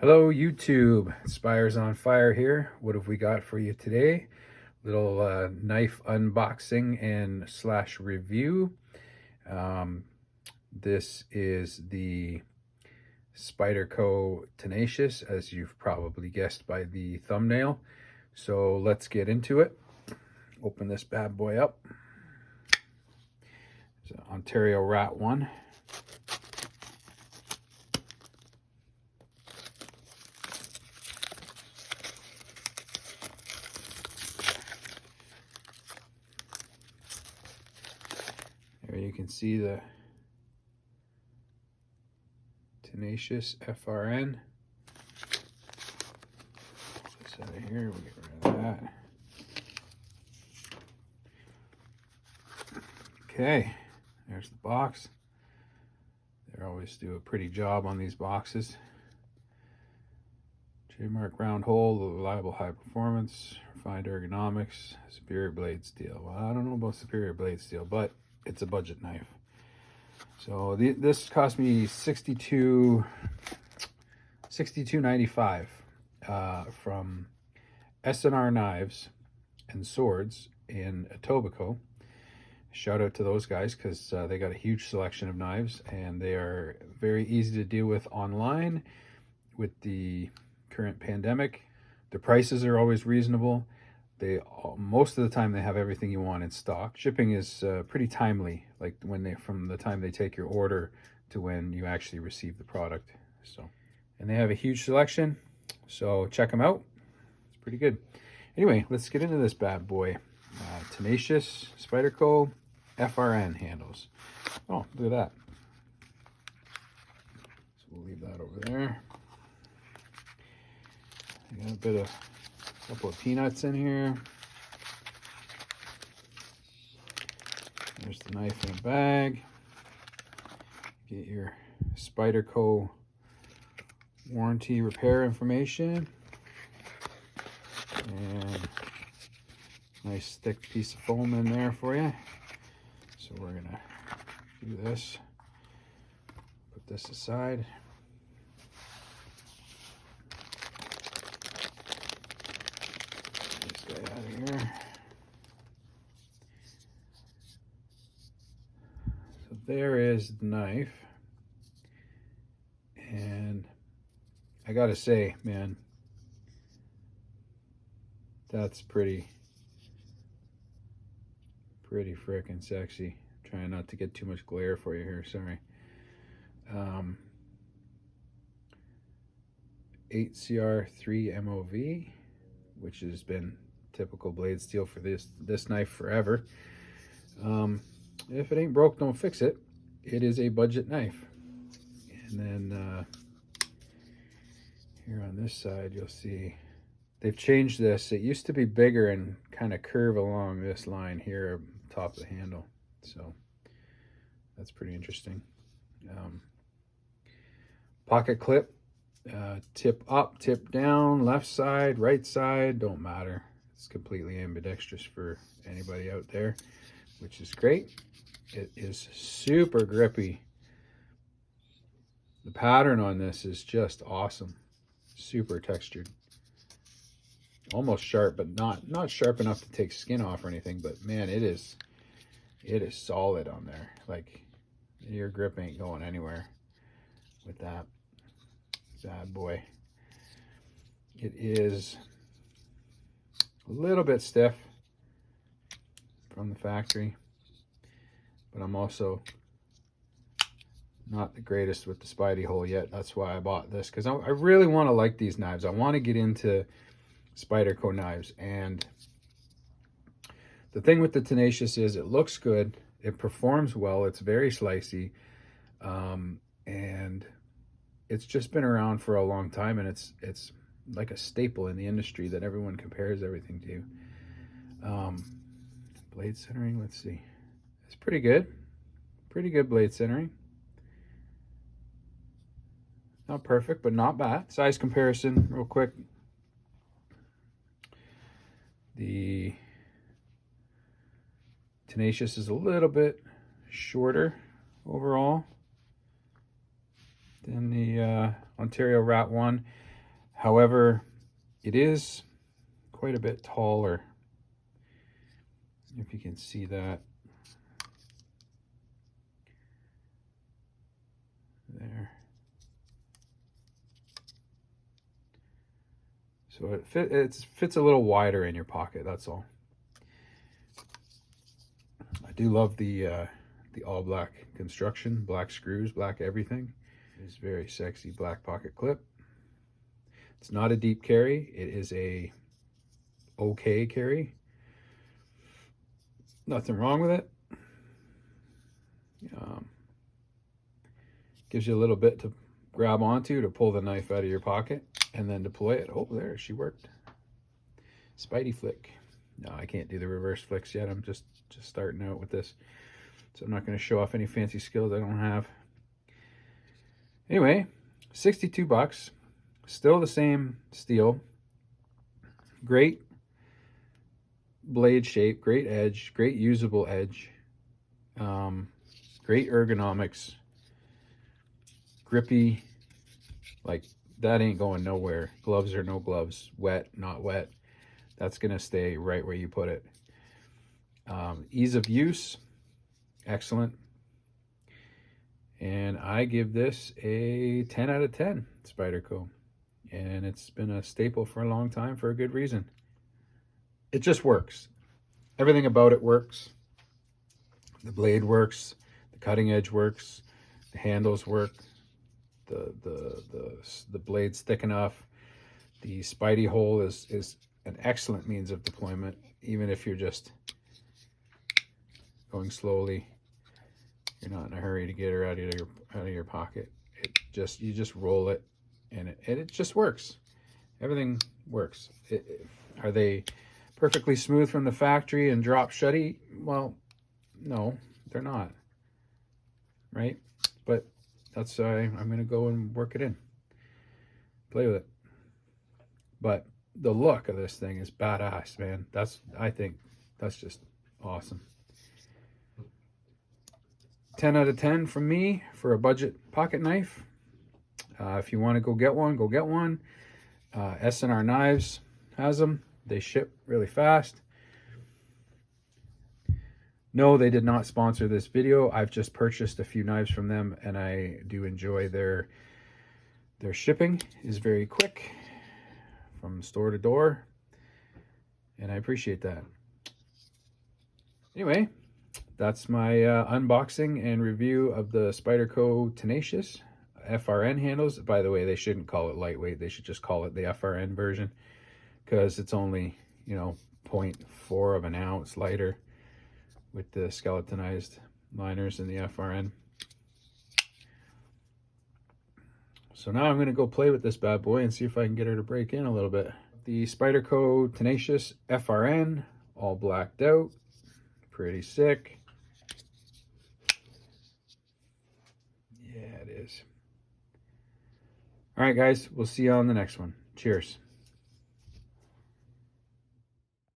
Hello YouTube, Spy's on fire here. What have we got for you today? Little knife unboxing and slash review. This is the Spyderco Tenacious, as you've probably guessed by the thumbnail. So let's get into it. Open this bad boy up. It's an Ontario Rat 1. There you can see the Tenacious FRN. Put this out of here, we'll get rid of that. Okay, there's the box. They always do a pretty job on these boxes. Trademark round hole, reliable high performance, refined ergonomics, superior blade steel. Well, I don't know about superior blade steel, but it's a budget knife. So this cost me $62.95 from S&R Knives and Swords in Etobicoke. Shout out to those guys because they got a huge selection of knives and they are very easy to deal with online with the current pandemic. The prices are always reasonable. They most of the time they have everything you want in stock. Shipping is pretty timely, like from the time they take your order to when you actually receive the product. So, and they have a huge selection, so check them out. It's pretty good. Anyway, let's get into this bad boy. Tenacious Spyderco FRN handles. Oh, look at that. So we'll leave that over there. I got a couple of peanuts in here. There's the knife in a bag. Get your Spyderco warranty repair information. And nice thick piece of foam in there for you. So we're gonna do this. Put this aside. Get this guy out of here. So there is the knife. And I gotta say, man, that's pretty freaking sexy. Trying not to get too much glare for you here, sorry. 8CR3 MOV, which has been typical blade steel for this knife forever. If it ain't broke, don't fix it. It is a budget knife. And then here on this side, you'll see they've changed this. It used to be bigger and kind of curve along this line here, top of the handle. So that's pretty interesting. Pocket clip, tip up, tip down, left side, right side, don't matter. It's completely ambidextrous for anybody out there, which is great. It is super grippy. The pattern on this is just awesome. Super textured. Almost sharp, but not sharp enough to take skin off or anything, but man, it is solid on there. Like, your grip ain't going anywhere with that bad boy. It is a little bit stiff from the factory, but I'm also not the greatest with the Spidey hole yet. That's why I bought this, because I really want to like these knives. I want to get into Spyderco knives, and the thing with the Tenacious is it looks good, it performs well, it's very slicey, and it's just been around for a long time, and it's like a staple in the industry that everyone compares everything to. Blade centering, let's see, it's pretty good blade centering. Not perfect, but not bad. Size comparison real quick. The Tenacious is a little bit shorter overall than the Ontario Rat 1. However, it is quite a bit taller, if you can see that. There. So it fits a little wider in your pocket, that's all. I do love the all black construction, black screws, black everything. It's very sexy black pocket clip. It's not a deep carry. It is a okay carry. Nothing wrong with it. Gives you a little bit to grab onto to pull the knife out of your pocket and then deploy it. Oh, there, she worked. Spidey flick. No, I can't do the reverse flicks yet. I'm just starting out with this. So I'm not going to show off any fancy skills I don't have. Anyway, 62 bucks. Still the same steel. Great blade shape, great edge, great usable edge. Great ergonomics. Grippy. Like, that ain't going nowhere. Gloves or no gloves. Wet, not wet. That's going to stay right where you put it. Ease of use. Excellent. And I give this a 10 out of 10, Spyderco. And it's been a staple for a long time for a good reason. It just works. Everything about it works. The blade works. The cutting edge works. The handles work. The blade's thick enough. The Spidey hole is an excellent means of deployment, even if you're just going slowly. You're not in a hurry to get her out of your pocket. You just roll it, and it just works. Everything works. Are they perfectly smooth from the factory and drop shutty? Well, no, they're not. Right? But that's why I'm going to go and work it in. Play with it. But the look of this thing is badass, man. I think that's just awesome. 10 out of 10 from me for a budget pocket knife. If you want to go get one, go get one. S&R Knives has them. They ship really fast. No, they did not sponsor this video. I've just purchased a few knives from them, and I do enjoy their shipping is very quick from store to door, and I appreciate that. Anyway, that's my unboxing and review of the Spyderco Tenacious FRN handles. By the way, they shouldn't call it lightweight. They should just call it the FRN version, because it's only, 0.4 of an ounce lighter with the skeletonized liners in the FRN. So now I'm going to go play with this bad boy and see if I can get her to break in a little bit. The Spyderco Tenacious FRN, all blacked out. Pretty sick. Yeah, it is. All right, guys, we'll see you on the next one. Cheers.